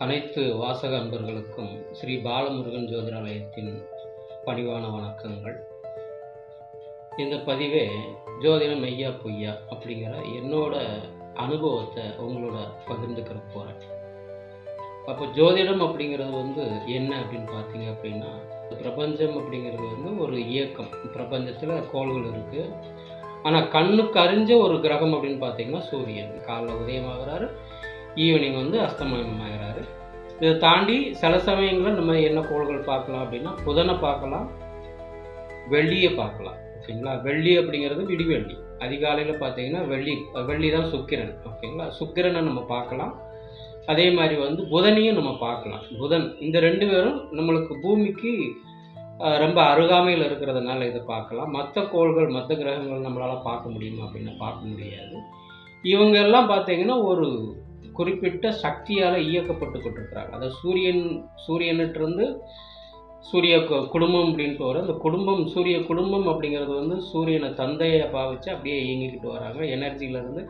அனைத்து வாசக அன்பர்களுக்கும் ஸ்ரீ பாலமுருகன் ஜோதிடாலயத்தின் பணிவான வணக்கங்கள். இந்த பதிவே ஜோதிடம் மெய்யா பொய்யா அப்படிங்கிற என்னோட அனுபவத்தை உங்களோட பகிர்ந்துக்கிற போகிறேன். அப்போ ஜோதிடம் அப்படிங்கிறது என்ன அப்படின்னு பார்த்தீங்க அப்படின்னா, பிரபஞ்சம் அப்படிங்கிறது ஒரு இயக்கம். பிரபஞ்சத்தில் கோள்கள் இருக்குது. ஆனால் கண்ணுக்கு அறிஞ்ச ஒரு கிரகம் அப்படின்னு பார்த்தீங்கன்னா சூரியன். காலைல உதயமாகிறாரு, ஈவினிங் அஸ்தமனமாகிறாரு. இதை தாண்டி சில சமயங்களில் நம்ம என்ன கோள்கள் பார்க்கலாம் அப்படின்னா, புதனை பார்க்கலாம், வெள்ளியை பார்க்கலாம். ஓகேங்களா, வெள்ளி அப்படிங்கிறது விடிவெள்ளி. அதிகாலையில் பார்த்தீங்கன்னா வெள்ளி தான் சுக்கிரன். ஓகேங்களா, சுக்கிரனை நம்ம பார்க்கலாம். அதே மாதிரி புதனையும் நம்ம பார்க்கலாம். புதன் இந்த ரெண்டு பேரும் நம்மளுக்கு பூமிக்கு ரொம்ப அருகாமையில் இருக்கிறதுனால இதை பார்க்கலாம். மற்ற கோள்கள் மற்ற கிரகங்கள் நம்மளால் பார்க்க முடியுமா அப்படின்னா பார்க்க முடியாது. இவங்க எல்லாம் பார்த்தீங்கன்னா ஒரு குறிப்பிட்ட சக்தியால் இயக்கப்பட்டு கொண்டிருக்கிறாங்க. அதாவது சூரியனிட்டிருந்து சூரிய குடும்பம் அப்படின்ட்டு வரும். அந்த குடும்பம் சூரிய குடும்பம் அப்படிங்கிறது சூரியனை தந்தையை பாவிச்சு அப்படியே இயங்கிக்கிட்டு வராங்க. எனர்ஜியிலேருந்து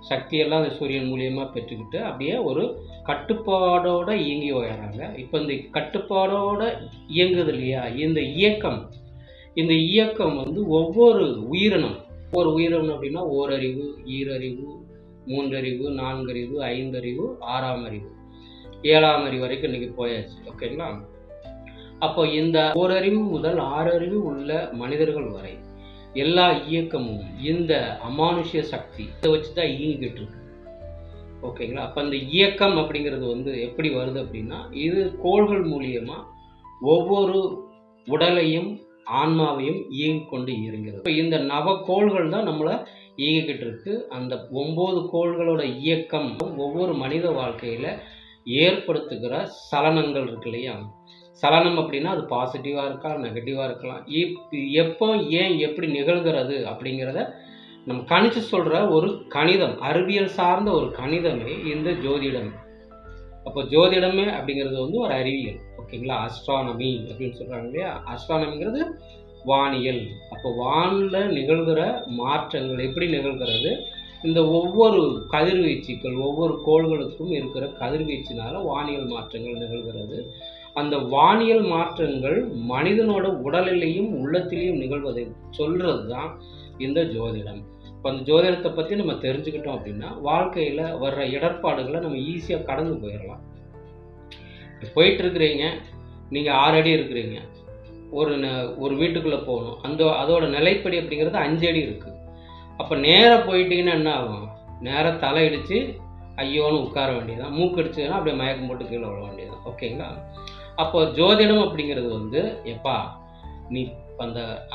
சக்தியெல்லாம் அந்த சூரியன் மூலியமாக பெற்றுக்கிட்டு அப்படியே ஒரு கட்டுப்பாடோடு இயங்கி வராங்க. இப்போ இந்த கட்டுப்பாடோடு இயங்குது இல்லையா, இந்த இயக்கம் ஒவ்வொரு உயிரினம் அப்படின்னா ஓரறிவு, ஈரறிவு, மூன்றறிவு, நான்கறிவு, ஐந்தறிவு, ஆறாம் அறிவு, ஏழாம் அறிவு வரைக்கும் இன்னைக்கு போயாச்சு. ஓகேங்களா, அப்போ இந்த ஓரறிவு முதல் ஆறறிவு உள்ள மனிதர்கள் வரை எல்லா இயக்கமும் இந்த அமானுஷ்ய சக்தி இதை வச்சு தான் இயங்கிக்கிட்டு இருக்கு. ஓகேங்களா, அப்போ அந்த இயக்கம் அப்படிங்கிறது எப்படி வருது அப்படின்னா, இது கோள்கள் மூலியமா ஒவ்வொரு உடலையும் ஆன்மாவையும் இயங்கி கொண்டு இயங்குகிறது. இப்போ இந்த நவக்கோள்கள் தான் நம்மளை இயங்கிக்கிட்டு இருக்கு. அந்த 9 கோள்களோட இயக்கம் ஒவ்வொரு மனித வாழ்க்கையில ஏற்படுத்துகிற சலனங்கள் இருக்கு இல்லையா. சலனம் அப்படின்னா அது பாசிட்டிவா இருக்கலாம், நெகட்டிவா இருக்கலாம். எப்போ ஏன் எப்படி நிகழ்கிறது அப்படிங்கிறத நம்ம கணிச்சு சொல்ற ஒரு கணிதம், அறிவியல் சார்ந்த ஒரு கணிதமே இந்த ஜோதிடம். அப்போ ஜோதிடமே அப்படிங்கிறது ஒரு அறிவியல். ஓகேங்களா, அஸ்ட்ரானமி அப்படின்னு சொல்றாங்க இல்லையா. அஸ்ட்ரானமிங்கிறது வானியல். அப்போ வானில் நிகழ்கிற மாற்றங்கள் எப்படி நிகழ்கிறது, இந்த ஒவ்வொரு கதிர்வீச்சுக்கள் ஒவ்வொரு கோள்களுக்கும் இருக்கிற கதிர்வீச்சினால வானியல் மாற்றங்கள் நிகழ்கிறது. அந்த வானியல் மாற்றங்கள் மனிதனோட உடலிலையும் உள்ளத்திலையும் நிகழ்வதை சொல்றது தான் இந்த ஜோதிடம். இப்போ அந்த ஜோதிடத்தை பற்றி நம்ம தெரிஞ்சுக்கிட்டோம் அப்படின்னா வாழ்க்கையில் வர்ற இடர்பாடுகளை நம்ம ஈஸியாக கடந்து போயிடலாம். போயிட்டு இருக்கிறீங்க, நீங்கள் 6 அடி இருக்கிறீங்க, ஒரு வீட்டுக்குள்ளே போகணும், அதோட நிலைப்படி அப்படிங்கிறது 5 அடி இருக்குது. அப்போ நேராக போயிட்டீங்கன்னா என்ன ஆகும், நேராக தலை இடித்து ஐயோன்னு உட்கார வேண்டியதான், மூக்கடிச்சதுன்னா அப்படியே மயக்கம் போட்டு கீழே விழ வேண்டியதான். ஓகேங்களா, அப்போ ஜோதிடம் அப்படிங்கிறது எப்பா நீ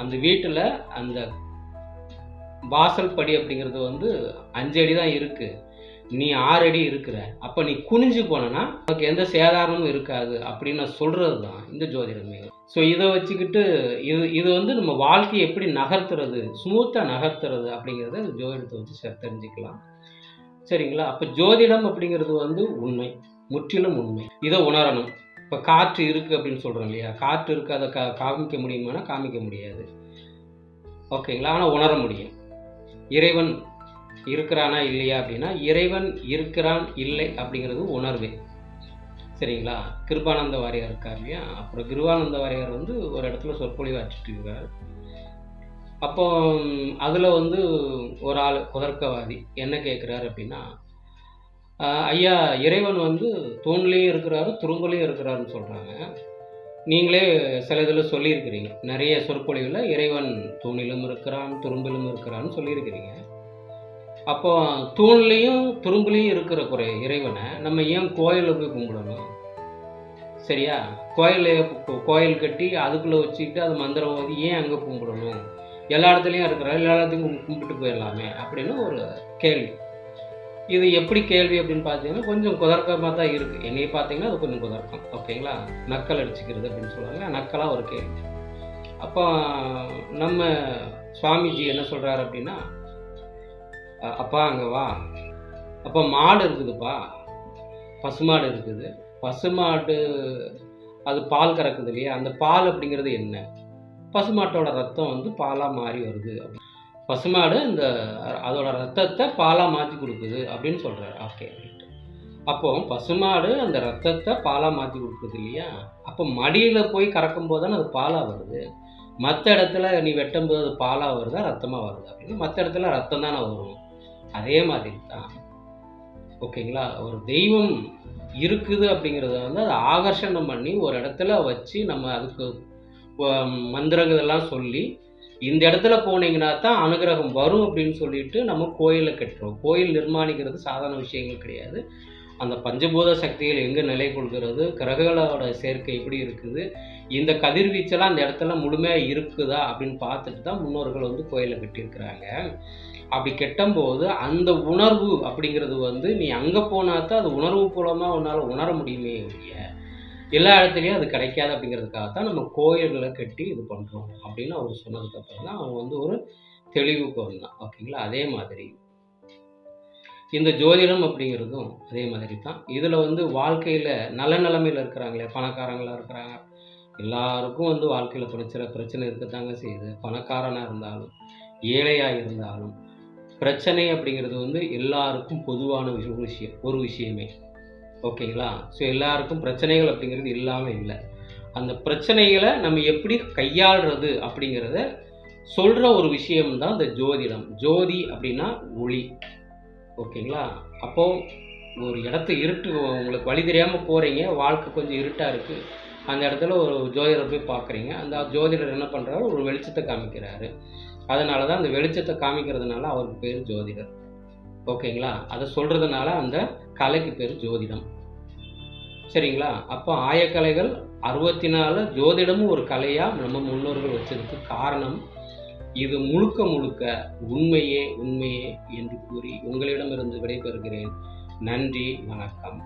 அந்த வீட்டில் அந்த வாசல் படி அப்படிங்கிறது 5 அடி தான் இருக்குது, நீ 6 அடி இருக்கிற, அப்போ நீ குனிஞ்சு போனனா உனக்கு எந்த சேதாரமும் இருக்காது அப்படின்னு சொல்கிறது தான் இந்த ஜோதிடமே. ஸோ இதை வச்சுக்கிட்டு இது நம்ம வாழ்க்கையை எப்படி நகர்த்துறது, ஸ்மூத்தாக நகர்த்துறது அப்படிங்கிறத இந்த ஜோதிடத்தை வச்சு தெரிஞ்சுக்கலாம். சரிங்களா, அப்போ ஜோதிடம் அப்படிங்கிறது உண்மை, முற்றிலும் உண்மை. இதை உணரணும். இப்போ காற்று இருக்குது அப்படின்னு சொல்கிறோம் இல்லையா, காற்று இருக்குது, அதை காமிக்க முடியுமானா காமிக்க முடியாது. ஓகேங்களா, ஆனால் உணர முடியும். இறைவன் இருக்கிறானா இல்லையா அப்படின்னா, இறைவன் இருக்கிறான் இல்லை அப்படிங்கிறது உணர்வே. சரிங்களா, கிருபானந்த வாரியார் இருக்கார் இல்லையா, அப்புறம் கிருபானந்த வாரியார் ஒரு இடத்துல சொற்பொழிவு ஆற்றிட்டு இருக்கார். அப்போ அதில் ஒரு ஆள் குதர்க்கவாதி என்ன கேட்குறாரு அப்படின்னா, ஐயா இறைவன் தூண்லேயும் இருக்கிறாரு துரும்புலையும் இருக்கிறாருன்னு சொல்கிறாங்க. நீங்களே சில இதில் சொல்லியிருக்கிறீங்க, நிறைய சொற்பொழிவில் இறைவன் தூணிலும் இருக்கிறான் துரும்பிலும் இருக்கிறான்னு சொல்லியிருக்கிறீங்க. அப்போ தூண்லேயும் துரும்புலையும் இருக்கிற இறைவனை நம்ம ஏன் கோயிலில் போய் கும்பிடணும்? சரியா, கோயில் கட்டி அதுக்குள்ளே வச்சுக்கிட்டு அது மந்திரம் ஓதி ஏன் அங்கே கும்பிடணும்? எல்லா இடத்துலையும் இருக்கிறாரு, எல்லா இடத்துலையும் கும்பிட்டு போயிடலாமே அப்படின்னு ஒரு கேள்வி. இது எப்படி கேள்வி அப்படின்னு பார்த்தீங்கன்னா கொஞ்சம் குதர்க்கமாக தான் இருக்குது. என்னையை பார்த்தீங்கன்னா அது கொஞ்சம் குதர்க்கம். ஓகேங்களா, நக்கல் அடிச்சுக்கிறது அப்படின்னு சொல்லுவாங்க, நக்கலாக ஒரு கேள்வி. அப்போ நம்ம சுவாமிஜி என்ன சொல்கிறாரு அப்படின்னா, அப்பா அங்கே வா, அப்போ மாடு இருக்குதுப்பா, பசுமாடு இருக்குது, பசுமாடு அது பால் கறக்குது இல்லையா, அந்த பால் அப்படிங்கிறது என்ன, பசுமாட்டோட ரத்தம் பாலாக மாறி வருது, பசுமாடு அதோட ரத்தத்தை பாலாக மாற்றி கொடுக்குது அப்படின்னு சொல்கிறாரு. ஓகே, அப்போ பசுமாடு அந்த ரத்தத்தை பாலாக மாற்றி கொடுக்குது இல்லையா? அப்போ மடியில் போய் கறக்கும் போது தானே அது பாலாக வருது. மற்ற இடத்துல நீ வெட்டும்போது அது பாலாக வருதா ரத்தமாக வருதா அப்படின்னு, மற்ற இடத்துல ரத்தம் தானே வரும். அதே மாதிரி தான் ஓகேங்களா. ஒரு தெய்வம் இருக்குது அப்படிங்கிறத வந்து அதை ஆகர்ஷணம் பண்ணி ஒரு இடத்துல வச்சு நம்ம அதுக்கு மந்திரங்கள் எல்லாம் சொல்லி இந்த இடத்துல போனீங்கன்னா தான் அனுகிரகம் வரும் அப்படின்னு சொல்லிட்டு நம்ம கோயிலை கட்டுறோம். கோயில் நிர்மாணிக்கிறது சாதாரண விஷயங்கள் கிடையாது. அந்த பஞ்சபூத சக்திகள் எங்கே நிலை கொள்கிறது, கிரகங்களோட சேர்க்கை எப்படி இருக்குது, இந்த கதிர்வீச்செல்லாம் அந்த இடத்துல முழுமையாக இருக்குதா அப்படின்னு பார்த்துட்டு தான் முன்னோர்கள் வந்து கோயிலை கட்டியிருக்கிறாங்க. அப்படி கெட்டும்போது அந்த உணர்வு அப்படிங்கிறது வந்து நீ அங்கே போனா தான் அது உணர்வு மூலமாக உன்னால் உணர முடியுமே ஒழிய எல்லா இடத்துலையும் அது கிடைக்காது. அப்படிங்கிறதுக்காக தான் நம்ம கோயில்களை கட்டி இது பண்ணுறோம் அப்படின்னு அவர் சொன்னதுக்கப்புறம் தான் அவங்க வந்து ஒரு தெளிவுக்கு வந்தான். ஓகேங்களா. அதே மாதிரி இந்த ஜோதிடம் அப்படிங்கிறதும் அதே மாதிரி தான். இதில் வந்து வாழ்க்கையில் நல்ல நிலைமையில் இருக்கிறாங்களே, பணக்காரங்களாக இருக்கிறாங்க, எல்லாருக்கும் வந்து வாழ்க்கையில் பிரச்சனை இருக்கத்தாங்க செய்யுது. பணக்காரனாக இருந்தாலும் ஏழையாக இருந்தாலும் பிரச்சனை அப்படிங்கிறது வந்து எல்லாருக்கும் பொதுவான ஒரு விஷயமே. ஓகேங்களா. ஸோ எல்லாருக்கும் பிரச்சனைகள் அப்படிங்கிறது இல்லாமல் இல்லை. அந்த பிரச்சனைகளை நம்ம எப்படி கையாளுறது அப்படிங்கிறத சொல்கிற ஒரு விஷயம்தான் இந்த ஜோதிடம். ஜோதி அப்படின்னா ஒளி. ஓகேங்களா. அப்போது ஒரு இருட்டு, உங்களுக்கு வழி தெரியாமல் போகிறீங்க, வாழ்க்கை கொஞ்சம் இருட்டாக இருக்குது, அந்த இடத்துல ஒரு ஜோதிடரை போய் பார்க்குறீங்க. அந்த ஜோதிடர் என்ன பண்ணுறாரு, ஒரு வெளிச்சத்தை காமிக்கிறாரு. அதனால தான் அந்த வெளிச்சத்தை காமிக்கிறதுனால அவருக்கு பேர் ஜோதிடர். ஓகேங்களா. அதை சொல்கிறதுனால அந்த கலைக்கு பேர் ஜோதிடம். சரிங்களா. அப்போ ஆயக்கலைகள் 64 ஜோதிடமும் ஒரு கலையாக நம்ம முன்னோர்கள் வச்சதுக்கு காரணம் இது முழுக்க உண்மையே என்று கூறி உங்களிடமிருந்து விடைபெறுகிறேன். நன்றி, வணக்கம்.